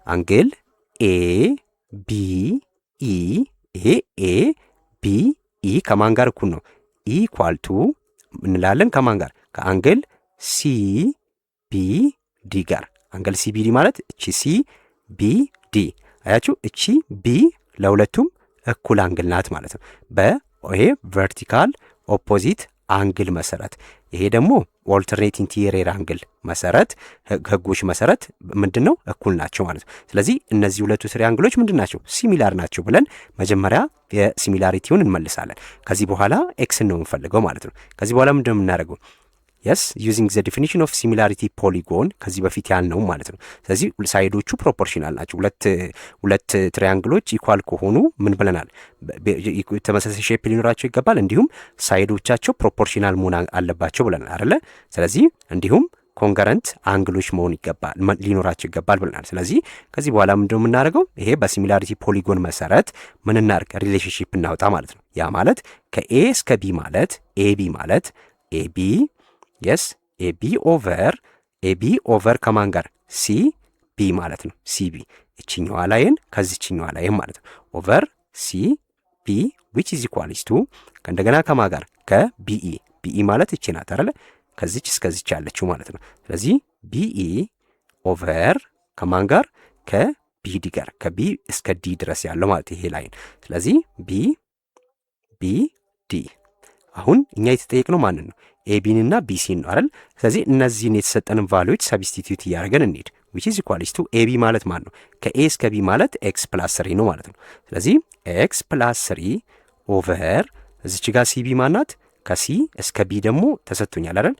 አንግል ኤ ቢ ኢ ይሄ ኤ ቢ ኢ ከማን ጋር እኩል ነው? ኢኳል ቱ እንላለን ከማን ጋር? ከአንግል ሲ ቢ ዲ ጋር። አንግል ሲ ቢ ዲ ማለት እቺ ሲ ቢ ዲ አያችሁ፣ እቺ ቢ ለሁለቱም እኩል አንግል ናት ማለት ነው በይሄ ቨርቲካል ኦፖዚት አንግል መሰረት። ይሄ ደግሞ ኦልተርኔት ኢንቴሪየር አንግል መሰረት ህጎች መሰረት ምንድነው? እኩል ናቸው ማለት ነው። ስለዚህ እነዚህ ሁለቱ ትሪያንግሎች ምንድናቸው? ሲሚላር ናቸው ብለን መጀመሪያ የሲሚላሪቲውን እንመልሳለን። ከዚህ በኋላ ኤክስን ነው የምንፈልገው ማለት ነው። ከዚህ በኋላ ምንድነው የምናደርገው? የስ ዩዚንግ ዘ ዲፊኒሽን ኦፍ ሲሚላሪቲ ፖሊጎን ከዚህ በፊት ያልነው ማለት ነው። ስለዚህ ሳይዶቹ ፕሮፖርሽናል ናቸው። ሁለት ትሪያንግሎች ኢኳል ከሆኑ ምን ብለናል? ተመሳሳይ ሼፕ ሊኖራቸው ይገባል። እንዲሁም ሳይዶቻቸው ፕሮፖርሽናል መሆን አለባቸው ብለናል አይደለ? ስለዚህ እንዲሁም ኮንከረንት አንግሎች መሆን ሊኖራቸው ይገባል ብለናል። ስለዚህ ከዚህ በኋላ ምንድነው የምናደርገው? ይሄ በሲሚላሪቲ ፖሊጎን መሰረት ምን እናድርግ? ሪሌሽንሺፕ እናውጣ ማለት ነው። ያ ማለት ከኤ እስከ ቢ ማለት ኤቢ ማለት ኤቢ የስ ኤቢ ኦቨር ከማን ጋር? ሲ ቢ ማለት ነው። ሲ ቢ እችኛዋ ላይን ከዚችኛዋ ላይን ማለት ነው ኦቨር ሲ ቢ ዊች ኢዝ ኢኳልስ ቱ ከእንደገና ከማ ጋር? ከቢኢ ቢኢ ማለት እቺ ናት አይደለ? ከዚች እስከዚች ያለችው ማለት ነው። ስለዚህ ቢኢ ኦቨር ከማን ጋር? ከቢዲ ጋር ከቢ እስከ ዲ ድረስ ያለው ማለት ይሄ ላይን። ስለዚህ ቢ ዲ አሁን እኛ የተጠየቅነው ማንን ነው? ኤቢንና ቢሲን ነው አይደል? ስለዚህ እነዚህን የተሰጠንን ቫልዩዎች ሰብስቲቲዩት እያደረገን እንሂድ። which is equals to ኤቢ ማለት ማን ነው? ከኤ እስከ ቢ ማለት ኤክስ ፕላስ 3 ነው ማለት ነው። ስለዚህ ኤክስ ፕላስ 3 ኦቨር እዚች ጋር ሲቢ ማናት? ከሲ እስከ ቢ ደግሞ ተሰጥቶኛል አይደል?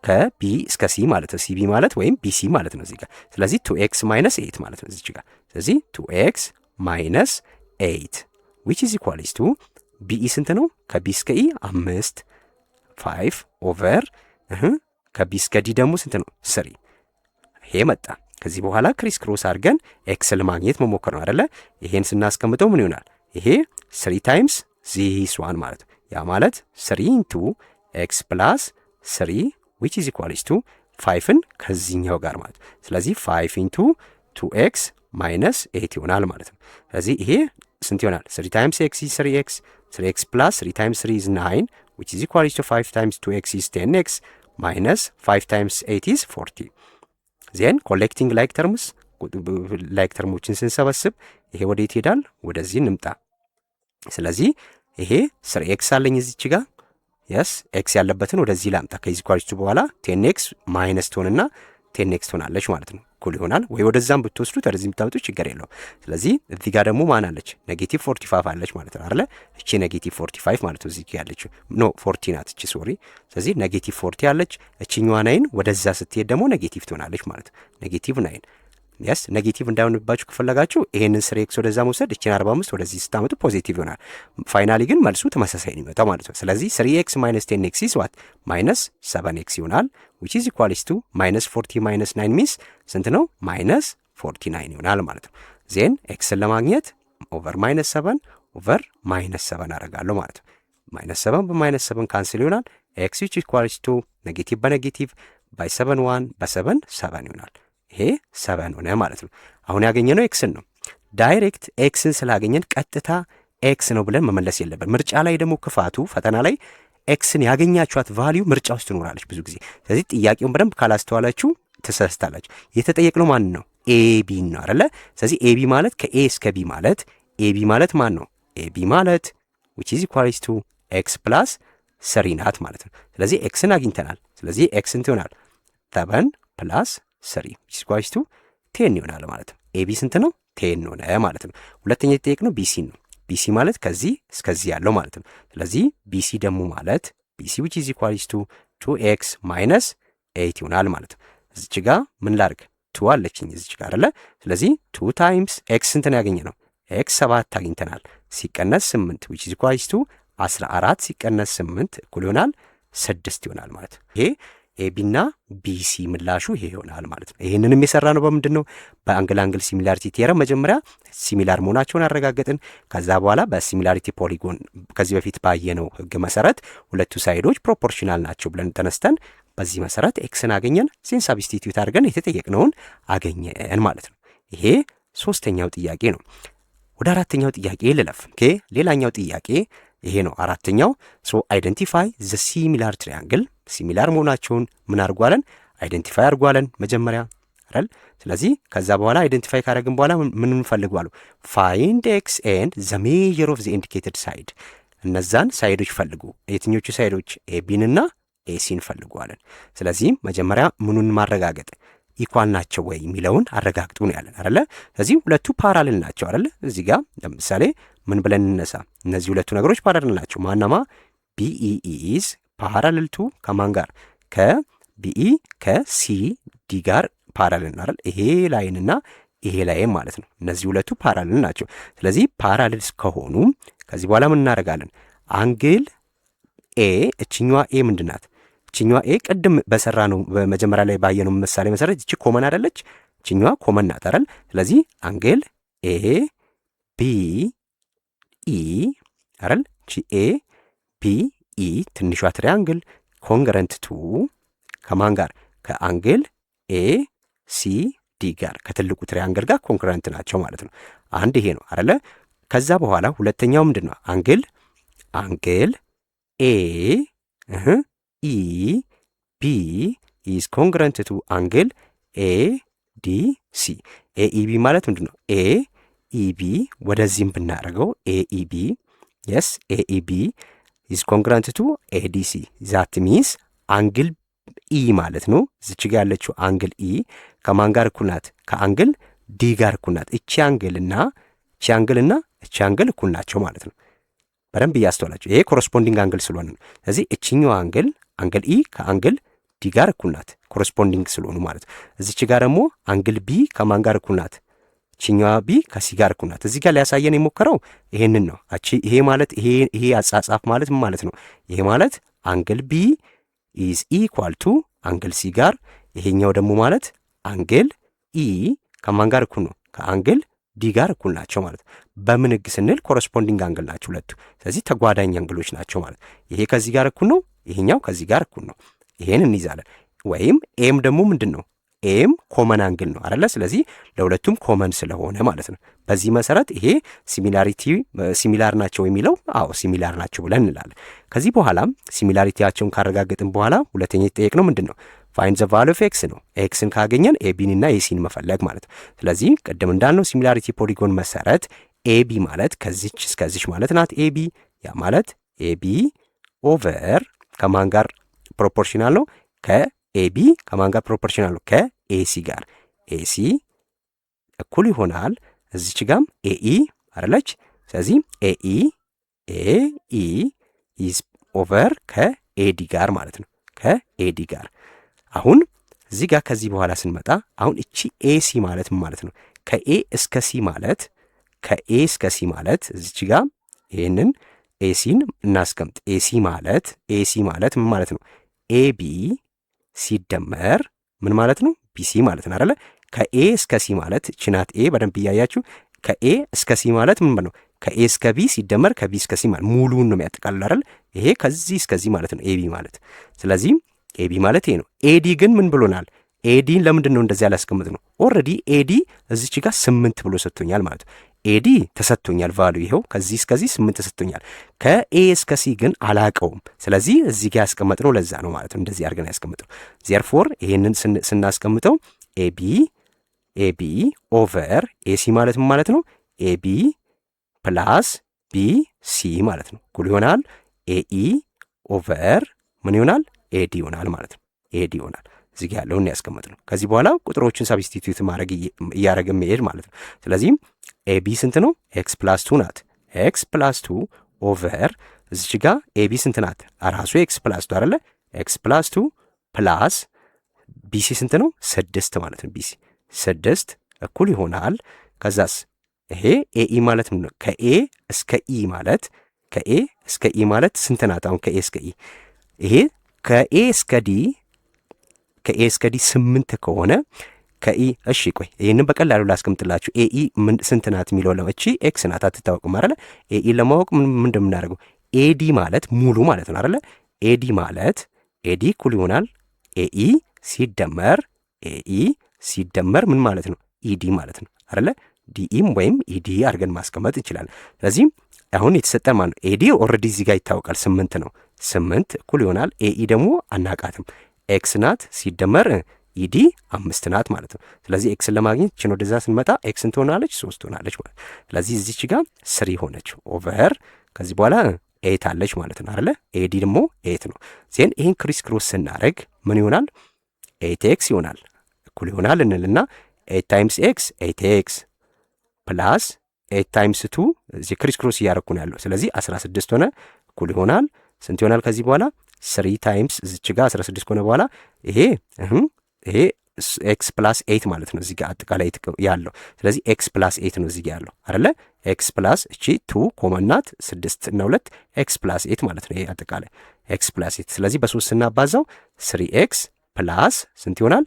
ከቢ እስከ ሲ ማለት ነው። ሲቢ ማለት ወይም ቢሲ ማለት ነው እዚህ ጋር። ስለዚህ 2x ማይነስ 8 ማለት ነው እዚች ጋር። ስለዚህ 2x ማይነስ 8 which is equals to ቢኢ ስንት ነው? ከቢ እስከ ኢ 5 ኦቨር ከቢ እስከ ዲ ደግሞ ስንት ነው? 3 ይሄ መጣ። ከዚህ በኋላ ክሪስ ክሮስ አድርገን ኤክስ ለማግኘት መሞከር ነው አይደለ? ይሄን ስናስቀምጠው ምን ይሆናል? ይሄ 3 ታይምስ ዚስ ዋን ማለት ነው። ያ ማለት 3 ኢንቱ ኤክስ ፕላስ 3 which is equals to 5ን ከዚህኛው ጋር ማለት ነው። ስለዚህ 5 ኢንቱ 2x ማይነስ 8 ይሆናል ማለት ነው። ስለዚህ ይሄ ስንት ይሆናል? 3 ታይምስ x is 3x 3x plus 3 times 3 is 9 which is equals to 5 times 2x is 10x minus 5 times 8 is 40. then collecting like termዎችን ስንሰበስብ ይሄ ወዴት ይሄዳል? ወደዚህ እንምጣ። ስለዚህ ይሄ 3x አለኝ እዚች ጋር yes x ያለበትን ወደዚህ ላምጣ። ከዚህ ኢኳልስ ቱ በኋላ 10x ማይነስ ትሆንና 10x ትሆናለች ማለት ነው። እኩል ይሆናል ወይ ወደዛም ብትወስዱት ወደዚህ ብታመጡ ችግር የለው። ስለዚህ እዚህ ጋር ደግሞ ማን አለች? ኔጌቲቭ 45 አለች ማለት ነው አይደለ? እቺ ኔጌቲቭ 45 ማለት ነው እዚህ ጋር ያለችው ኖ 40 ናት እቺ ሶሪ። ስለዚህ ኔጌቲቭ 40 አለች። እቺኛዋ 9 ወደዛ ስትሄድ ደግሞ ኔጌቲቭ ትሆናለች ማለት ነው። ኔጌቲቭ 9 yes ኔጌቲቭ እንዳይሆንባችሁ ከፈለጋችሁ ይሄንን 3x ወደዛ መውሰድ እቺን 45 ወደዚህ ስታመጡ ፖዚቲቭ ይሆናል። ፋይናሊ ግን መልሱ ተመሳሳይ ነው የሚመጣው ማለት ነው። ስለዚህ 3x minus 10x is what minus 7x ይሆናል which is equals to minus 40 minus 9 means ስንት ነው? minus 49 ይሆናል ማለት ነው። ዜን xን ለማግኘት ኦቨር minus 7 ኦቨር minus 7 አደርጋለሁ ማለት ነው። minus 7 በminus 7 ካንስል ይሆናል። x which is equals to ኔጌቲቭ በኔጌቲቭ by 7 1 በ7 7 ይሆናል። ይሄ 7 ሆነ ማለት ነው። አሁን ያገኘነው ኤክስን ነው። ዳይሬክት ኤክስን ስላገኘን ቀጥታ ኤክስ ነው ብለን መመለስ የለብን። ምርጫ ላይ ደግሞ ክፋቱ ፈተና ላይ ኤክስን ያገኛችኋት ቫልዩ ምርጫ ውስጥ ትኖራለች ብዙ ጊዜ። ስለዚህ ጥያቄውን በደንብ ካላስተዋላችሁ ትሰስታላችሁ። የተጠየቅነው ማን ነው? ኤቢ ነው አይደለ? ስለዚህ ኤቢ ማለት ከኤ እስከ ቢ ማለት ኤቢ ማለት ማን ነው? ኤቢ ማለት which is equals to x plus 3 ናት ማለት ነው። ስለዚህ ኤክስን አግኝተናል። ስለዚህ ኤክስ ስንት ይሆናል? 7 + 3 = 10 ይሆናል ማለት ነው። ኤቢ ስንት ነው? 10 ሆነ ማለት ነው። ሁለተኛ የተጠየቅነው ቢሲ ነው። ቢሲ ማለት ከዚህ እስከዚህ ያለው ማለት ነው። ስለዚህ ቢሲ ደግሞ ማለት ቢሲ which is equals to 2x minus 8 ይሆናል ማለት ነው። እዚች ጋር ምን ላድርግ? 2 አለችኝ እዚች ጋር አይደለ? ስለዚህ 2 ታይምስ ኤክስ ስንት ነው ያገኘነው? ኤክስ 7 አግኝተናል። ሲቀነስ 8 which is equals to 14 ሲቀነስ 8 እኩል ይሆናል 6 ይሆናል ማለት ነው። ይሄ ኤቢና ቢሲ ምላሹ ይሄ ይሆናል ማለት ነው። ይህንንም የሰራ ነው በምንድን ነው? በአንግል ሲሚላሪቲ ቲየረም መጀመሪያ ሲሚላር መሆናቸውን አረጋገጥን። ከዛ በኋላ በሲሚላሪቲ ፖሊጎን ከዚህ በፊት ባየነው ህግ መሰረት ሁለቱ ሳይዶች ፕሮፖርሽናል ናቸው ብለን ተነስተን በዚህ መሰረት ኤክስን አገኘን። ሴን ሳብስቲቲዩት አድርገን የተጠየቅነውን አገኘን ማለት ነው። ይሄ ሶስተኛው ጥያቄ ነው። ወደ አራተኛው ጥያቄ ልለፍ። ኦኬ ሌላኛው ጥያቄ ይሄ ነው አራተኛው። ሶ አይደንቲፋይ ዘ ሲሚላር ትሪያንግል ሲሚላር መሆናቸውን ምን አድርጓለን? አይደንቲፋይ አድርጓለን መጀመሪያ አይደል? ስለዚህ ከዛ በኋላ አይደንቲፋይ ካደረግን በኋላ ምን እንፈልጋሉ? ፋይንድ ኤክስ ኤንድ ዘ ሜጀር ኦፍ ዘ ኢንዲኬትድ ሳይድ። እነዛን ሳይዶች ፈልጉ። የትኞቹ ሳይዶች? ኤቢንና ኤሲን ፈልጓለን። ስለዚህ መጀመሪያ ምኑን ማረጋገጥ ኢኳል ናቸው ወይ የሚለውን አረጋግጡ ነው ያለን አይደለ? ስለዚህ ሁለቱ ፓራሌል ናቸው አይደለ? እዚህ ጋር ለምሳሌ ምን ብለን እንነሳ? እነዚህ ሁለቱ ነገሮች ፓራሌል ናቸው። ማናማ ቢኢ ኢዝ ፓራሌል ቱ ከማን ጋር? ከቢኢ ከሲ ዲ ጋር ፓራሌል አይደል? ይሄ ላይንና ይሄ ላይን ማለት ነው። እነዚህ ሁለቱ ፓራሌል ናቸው። ስለዚህ ፓራሌልስ ከሆኑ ከዚህ በኋላ ምን እናደርጋለን? አንግል ኤ እችኛዋ ኤ ምንድን ናት? እችኛዋ ኤ ቅድም በሰራ ነው በመጀመሪያ ላይ ባየነው ምሳሌ መሰረት እቺ ኮመን አይደለች? እችኛዋ ኮመን ናት አይደል? ስለዚህ አንግል ኤ ቢ ኢ አይደል? እቺ ኤ ቢ ኢ ትንሿ ትሪያንግል ኮንግረንት ቱ ከማን ጋር? ከአንግል ኤ ሲ ዲ ጋር ከትልቁ ትሪያንግል ጋር ኮንግረንት ናቸው ማለት ነው። አንድ ይሄ ነው አይደለ? ከዛ በኋላ ሁለተኛው ምንድን ነው? አንግል ኤ ኢ ቢ ኢዝ ኮንግረንት ቱ አንግል ኤ ዲ ሲ። ኤ ኢ ቢ ማለት ምንድን ነው? ኤ ኢ ቢ ወደዚህም ብናደርገው ኤ ኢ ቢ የስ ኤ ኢ ቢ ኢዝ ኮንግረንት ቱ ኤ ዲ ሲ ዛት ሚንስ አንግል ኢ ማለት ነው። እዚች ጋ ያለችው አንግል ኢ ከማን ጋር እኩል ናት? ከአንግል ዲ ጋር እኩል ናት። እቺ አንግልና እቺ አንግል እኩል ናቸው ማለት ነው። በደንብ እያስተዋላችሁ ይሄ ኮረስፖንዲንግ አንግል ስለሆነ ነው። ስለዚህ እቺኛው አንግል ኢ ከአንግል ዲ ጋር እኩል ናት ኮረስፖንዲንግ ስለሆኑ ማለት ነው። እዚች ጋር ደግሞ አንግል ቢ ከማን ጋር እኩል ናት? እቺኛዋ ቢ ከሲ ጋር እኩል ናት። እዚህ ጋር ሊያሳየን የሞከረው ይሄንን ነው። ይሄ ማለት ይሄ አጻጻፍ ማለት ምን ማለት ነው? ይሄ ማለት አንግል ቢ ኢዝ ኢኳል ቱ አንግል ሲ ጋር፣ ይሄኛው ደግሞ ማለት አንግል ኢ ከማን ጋር እኩል ነው? ከአንግል ዲ ጋር እኩል ናቸው ማለት ነው። በምን ህግ ስንል ኮረስፖንዲንግ አንግል ናቸው ሁለቱ። ስለዚህ ተጓዳኝ አንግሎች ናቸው ማለት ይሄ ከዚህ ጋር እኩል ነው፣ ይሄኛው ከዚህ ጋር እኩል ነው። ይሄን እንይዛለን። ወይም ኤም ደግሞ ምንድን ነው? ኤም ኮመን አንግል ነው አይደለ? ስለዚህ ለሁለቱም ኮመን ስለሆነ ማለት ነው። በዚህ መሰረት ይሄ ሲሚላር ናቸው የሚለው አዎ ሲሚላር ናቸው ብለን እንላለን። ከዚህ በኋላም ሲሚላሪቲያቸውን ካረጋገጥን በኋላ ሁለተኛ የተጠየቅነው ምንድን ነው? ፋይንድ ዘ ቫሉ ኦፍ ኤክስ ነው። ኤክስን ካገኘን ኤቢን እና ኤሲን መፈለግ ማለት ነው። ስለዚህ ቅድም እንዳልነው ሲሚላሪቲ ፖሊጎን መሰረት ኤቢ ማለት ከዚች እስከዚች ማለት ናት። ኤቢ ያ ማለት ኤቢ ኦቨር ከማን ጋር ፕሮፖርሽናል ነው? ከኤቢ ከማን ጋር ፕሮፖርሽናል ነው? ከኤሲ ጋር። ኤሲ እኩል ይሆናል እዚች ጋም ኤኢ አይደለች? ስለዚህ ኤኢ ኢዝ ኦቨር ከኤዲ ጋር ማለት ነው። ከኤዲ ጋር አሁን እዚህ ጋር ከዚህ በኋላ ስንመጣ አሁን እቺ ኤሲ ማለት ምን ማለት ነው? ከኤ እስከ ሲ ማለት እዚች ጋር ይሄንን ኤሲን እናስቀምጥ። ኤሲ ማለት ምን ማለት ነው? ኤቢ ሲደመር ምን ማለት ነው? ቢሲ ማለት ነው አይደለ? ከኤ እስከ ሲ ማለት ችናት ኤ በደንብ እያያችሁ ከኤ እስከ ሲ ማለት ምን ነው? ከኤ እስከ ቢ ሲደመር ከቢ እስከ ሲ ማለት ሙሉውን ነው የሚያጠቃልል አይደል? ይሄ ከዚህ እስከዚህ ማለት ነው ኤቢ ማለት። ስለዚህ ኤቢ ማለት ይሄ ነው። ኤዲ ግን ምን ብሎናል? ኤዲን ለምንድን ነው እንደዚህ ያላስቀምጥ ነው? ኦልሬዲ ኤዲ እዚች ጋር 8 ብሎ ሰጥቶኛል ማለት ነው። ኤዲ ተሰጥቶኛል ቫሉ ይኸው ከዚህ እስከዚህ 8 ተሰጥቶኛል። ከኤ እስከ ሲ ግን አላቀውም። ስለዚህ እዚህ ጋር ያስቀመጥነው ለዛ ነው ማለት ነው። እንደዚህ አድርገን ያስቀምጥነው። ዜርፎር ይሄንን ስናስቀምጠው ኤቢ ኦቨር ኤሲ ማለት ምን ማለት ነው? ኤቢ ፕላስ ቢ ሲ ማለት ነው። እኩል ይሆናል ኤኢ ኦቨር ምን ይሆናል? ኤዲ ይሆናል ማለት ነው። ኤዲ ይሆናል። እዚህ ጋር ያለውን ያስቀመጥ ነው። ከዚህ በኋላ ቁጥሮችን ሰብስቲትዩት ማድረግ እያደረገ መሄድ ማለት ነው። ስለዚህም ኤቢ ስንት ነው? ኤክስ ፕላስ 2 ናት። ኤክስ ፕላስ 2 ኦቨር እዚች ጋር ኤቢ ስንት ናት? ራሱ ኤክስ ፕላስ 2 አይደለ? ኤክስ ፕላስ 2 ፕላስ ቢሲ ስንት ነው? 6 ማለት ነው። ቢሲ 6 እኩል ይሆናል። ከዛስ ይሄ ኤኢ ማለት ምን ነው? ከኤ እስከ ኢ ማለት ከኤ እስከ ኢ ማለት ስንት ናት? አሁን ከኤ እስከ ኢ ይሄ ከኤ እስከ ዲ ከኤ እስከ ዲ 8 ከሆነ ከኢ እሺ ቆይ ይሄንን በቀላሉ ላስቀምጥላችሁ። ኤኢ ስንት ናት የሚለው ለእቺ ኤክስ ናት አትታወቅም አይደለ? ኤኢ ለማወቅ ምን እንደምናደርገው ኤዲ ማለት ሙሉ ማለት ነው አይደለ? ኤዲ ማለት ኤዲ እኩል ይሆናል ኤኢ ሲደመር ኤኢ ሲደመር ምን ማለት ነው? ኢዲ ማለት ነው አይደለ? ዲኢም ወይም ኢዲ አድርገን ማስቀመጥ እንችላለን። ስለዚህ አሁን የተሰጠ ማለት ነው ኤዲ ኦልሬዲ እዚህ ጋር ይታወቃል 8 ነው። 8 እኩል ይሆናል ኤኢ ደግሞ አናቃትም ኤክስ ናት ሲደመር ኢዲ 5 ናት ማለት ነው። ስለዚህ ኤክስን ለማግኘት እችን ወደዛ ስንመጣ ኤክስን ትሆናለች 3 ትሆናለች ማለት። ስለዚህ እዚች ጋር 3 ሆነች ኦቨር ከዚህ በኋላ 8 አለች ማለት ነው አይደለ? ኤዲ ደግሞ 8 ነው። ዜን ይህን ክሪስ ክሮስ ስናደርግ ምን ይሆናል? 8 ኤክስ ይሆናል እኩል ይሆናል እንልና 8 ታይምስ ኤክስ 8 ኤክስ ፕላስ 8 ታይምስ 2 እዚህ ክሪስ ክሮስ እያደረኩ ነው ያለው። ስለዚህ 16 ሆነ እኩል ይሆናል ስንት ይሆናል? ከዚህ በኋላ 3 ታይምስ እዚች ጋር 16 ከሆነ በኋላ ይሄ ኤክስ ፕላስ 8 ማለት ነው እዚህ ጋር አጠቃላይ ያለው። ስለዚህ ኤክስ ፕላስ 8 ነው እዚህ ጋር ያለው አይደለ? ኤክስ ፕላስ እቺ 2 ኮመናት 6 እና 2 ኤክስ ፕላስ 8 ማለት ነው ይሄ አጠቃላይ ኤክስ ፕላስ 8። ስለዚህ በ3 ስናባዛው 3 ኤክስ ፕላስ ስንት ይሆናል?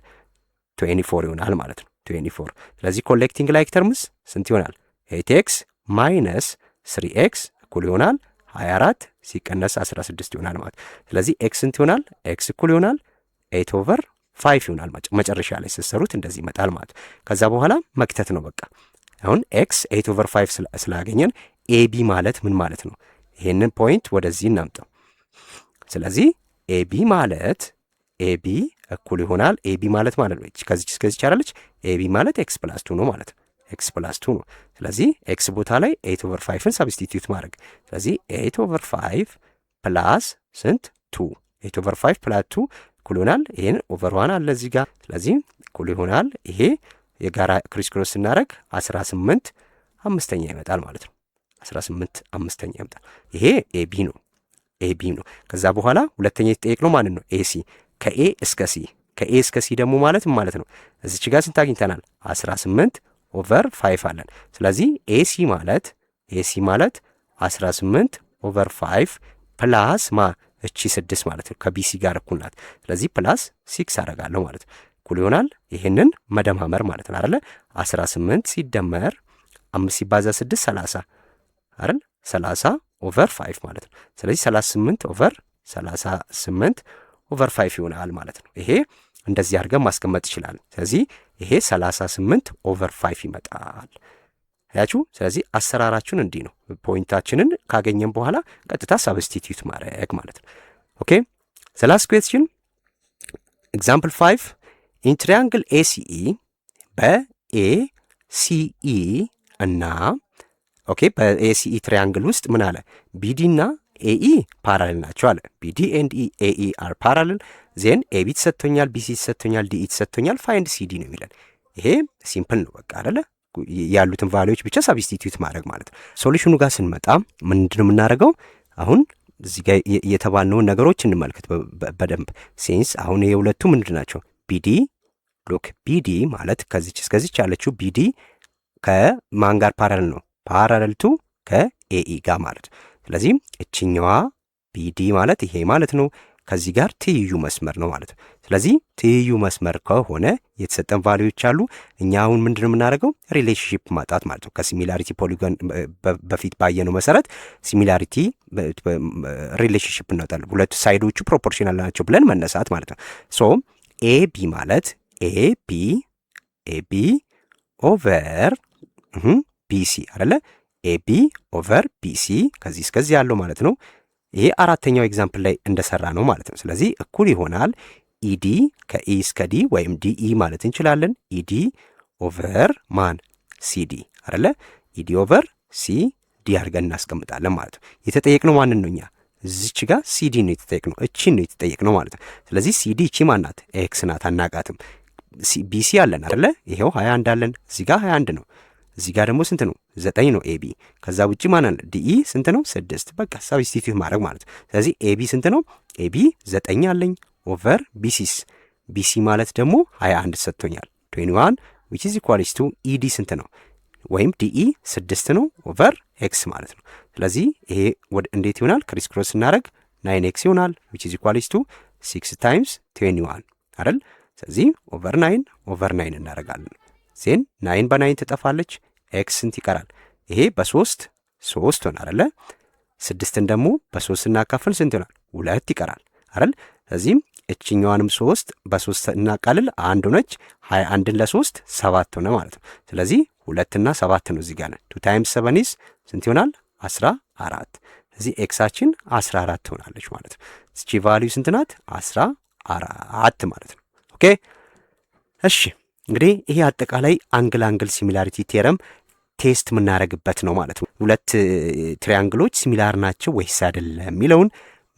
24 ይሆናል ማለት ነው 24። ስለዚህ ኮሌክቲንግ ላይክ ተርምስ ስንት ይሆናል? 8 ኤክስ ማይነስ 3 ኤክስ እኩል ይሆናል 24 ሲቀነስ 16 ይሆናል ማለት። ስለዚህ ኤክስ ስንት ይሆናል? ኤክስ እኩል ይሆናል 8 ኦቨር 5 ይሆናል። መጨረሻ ላይ ስትሰሩት እንደዚህ ይመጣል ማለት። ከዛ በኋላ መክተት ነው በቃ። አሁን ኤክስ 8 ኦቨር 5 ስላገኘን ኤቢ ማለት ምን ማለት ነው? ይሄንን ፖይንት ወደዚህ እናምጣው። ስለዚህ ኤቢ ማለት ኤቢ እኩል ይሆናል ኤቢ ማለት ነው ከዚች እስከዚች አይደለች? ኤቢ ማለት ኤክስ ፕላስ 2 ነው ማለት ነው። ኤክስ ፕላስ 2 ነው። ስለዚህ ኤክስ ቦታ ላይ 8 ኦቨር 5ን ሰብስቲትዩት ማድረግ። ስለዚህ 8 ኦቨር 5 ፕላስ ስንት 2 8 ኦቨር 5 ፕላስ 2 እኩል ይሆናል ይሄን ኦቨር 1 አለ እዚህ ጋር። ስለዚህ እኩል ይሆናል ይሄ የጋራ ክሪስ ክሮስ ስናደርግ 18 አምስተኛ ይመጣል ማለት ነው። 18 አምስተኛ ይመጣል። ይሄ ኤቢ ነው ኤቢ ነው። ከዛ በኋላ ሁለተኛ የተጠየቅነው ማንን ነው? ኤሲ ከኤ እስከ ሲ ከኤ እስከ ሲ ደግሞ ማለት ማለት ነው እዚች ጋር ስንት አግኝተናል? 18 ኦቨር 5 አለን። ስለዚህ ኤሲ ማለት 18 ኦቨር 5 ፕላስ እቺ 6 ማለት ነው ከቢሲ ጋር እኩል ናት። ስለዚህ ፕላስ 6 አደርጋለሁ ማለት ነው እኩል ይሆናል ይሄንን መደማመር ማለት ነው አይደለ? 18 ሲደመር 5 ሲባዛ 6 30 አይደል? 30 ኦቨር 5 ማለት ነው። ስለዚህ 38 ኦቨር 38 ኦቨር 5 ይሆናል ማለት ነው። ይሄ እንደዚህ አድርገን ማስቀመጥ ይችላል። ስለዚህ ይሄ 38 ኦቨር 5 ይመጣል። ያችሁ ስለዚህ አሰራራችን እንዲህ ነው። ፖይንታችንን ካገኘን በኋላ ቀጥታ ሰብስቲትዩት ማድረግ ማለት ነው። ኦኬ ዘ ላስት ኩዌስችን ኤግዛምፕል 5 ኢን ትሪያንግል ኤሲኢ በኤሲኢ እና ኦኬ በኤሲኢ ትሪያንግል ውስጥ ምን አለ? ቢዲ እና ኤኢ ፓራሌል ናቸው አለ። ቢዲ ኤንድ ኤኢ አር ፓራሌል ዜን ኤቢ ተሰጥቶኛል፣ ቢሲ ተሰጥቶኛል፣ ዲኢ ተሰጥቶኛል፣ ፋይንድ ሲዲ ነው የሚለን። ይሄ ሲምፕል ነው በቃ አይደለ? ያሉትን ቫልዩዎች ብቻ ሳብስቲትዩት ማድረግ ማለት ነው። ሶሉሽኑ ጋር ስንመጣ ምንድን ነው የምናደርገው? አሁን እዚህ ጋር የተባልነውን ነገሮች እንመልከት በደንብ ሴንስ። አሁን የሁለቱ ምንድን ናቸው? ቢዲ ሉክ ቢዲ ማለት ከዚች እስከዚች ያለችው ቢዲ ከማን ጋር ፓራሌል ነው? ፓራሌል ቱ ከኤኢ ጋር ማለት። ስለዚህ እችኛዋ ቢዲ ማለት ይሄ ማለት ነው። ከዚህ ጋር ትይዩ መስመር ነው ማለት ነው። ስለዚህ ትይዩ መስመር ከሆነ የተሰጠን ቫልዩዎች አሉ። እኛ አሁን ምንድነው የምናደርገው? ሪሌሽንሺፕ ማጣት ማለት ነው። ከሲሚላሪቲ ፖሊጎን በፊት ባየነው መሰረት ሲሚላሪቲ ሪሌሽንሺፕ እናወጣለን። ሁለቱ ሳይዶቹ ፕሮፖርሽናል ናቸው ብለን መነሳት ማለት ነው። ሶ ኤቢ ማለት ኤቢ ኦቨር ቢሲ አይደለ? ኤቢ ኦቨር ቢሲ ከዚህ እስከዚህ ያለው ማለት ነው። ይሄ አራተኛው ኤግዛምፕል ላይ እንደሰራ ነው ማለት ነው። ስለዚህ እኩል ይሆናል ኢዲ ከኢ እስከ ዲ ወይም ዲኢ ማለት እንችላለን። ኢዲ ኦቨር ማን ሲዲ አይደለ? ኢዲ ኦቨር ሲዲ አድርገን እናስቀምጣለን ማለት ነው። የተጠየቅነው ማንን ነው? እኛ እዚች ጋር ሲዲ ነው የተጠየቅነው፣ እቺን ነው የተጠየቅነው ማለት ነው። ስለዚህ ሲዲ እቺ ማናት? ኤክስ ናት፣ አናቃትም። ቢሲ አለን አይደለ? ይሄው 21 አለን። እዚህ ጋር 21 ነው። እዚህ ጋር ደግሞ ስንት ነው? 9 ነው ኤቢ። ከዛ ውጪ ማን አለ? ዲኢ ስንት ነው? 6። በቃ ሳብስቲቲዩት ማድረግ ማለት ነው። ስለዚህ ኤቢ ስንት ነው? ኤቢ 9 አለኝ ኦቨር ቢሲስ፣ ቢሲ ማለት ደግሞ 21 ሰጥቶኛል 21 which is equals to ኢዲ ስንት ነው? ወይም ዲኢ 6 ነው ኦቨር ኤክስ ማለት ነው። ስለዚህ ይሄ እንዴት ይሆናል? ክሪስ ክሮስ ስናደርግ 9x ይሆናል which is equals to 6 times 21 አይደል? ስለዚህ ኦቨር 9 እናደርጋለን። ዜን 9 በ9 ትጠፋለች። ኤክስ ስንት ይቀራል? ይሄ በ3 ሆነ አይደለ? 6ን ደግሞ በ3 እናካፍል ስንት ይሆናል? 2 ይቀራል አይደል? ስለዚህም እችኛዋንም 3 በ3 እናቃልል 1 ሆነች። 21ን ለ3 7 ሆነ ማለት ነው። ስለዚህ 2 እና 7 ነው እዚህ ጋር ነው። 2 times 7 is ስንት ይሆናል? 14። ስለዚህ ኤክሳችን 14 ትሆናለች ማለት ነው። እቺ ቫልዩ ስንት ናት? 14 ማለት ነው። ኦኬ እሺ እንግዲህ ይሄ አጠቃላይ አንግል ሲሚላሪቲ ቴረም ቴስት የምናደርግበት ነው ማለት ነው። ሁለት ትሪያንግሎች ሲሚላር ናቸው ወይስ አይደለም የሚለውን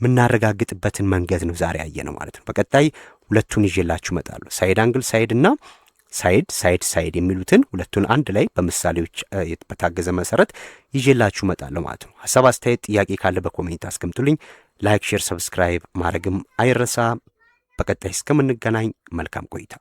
የምናረጋግጥበትን መንገድ ነው ዛሬ ያየ ነው ማለት ነው። በቀጣይ ሁለቱን ይዤላችሁ እመጣለሁ። ሳይድ አንግል ሳይድ እና ሳይድ የሚሉትን ሁለቱን አንድ ላይ በምሳሌዎች በታገዘ መሰረት ይዤላችሁ እመጣለሁ ማለት ነው። ሐሳብ አስተያየት፣ ጥያቄ ካለ በኮሜንት አስቀምጡልኝ። ላይክ፣ ሼር፣ ሰብስክራይብ ማድረግም አይረሳ። በቀጣይ እስከምንገናኝ መልካም ቆይታ።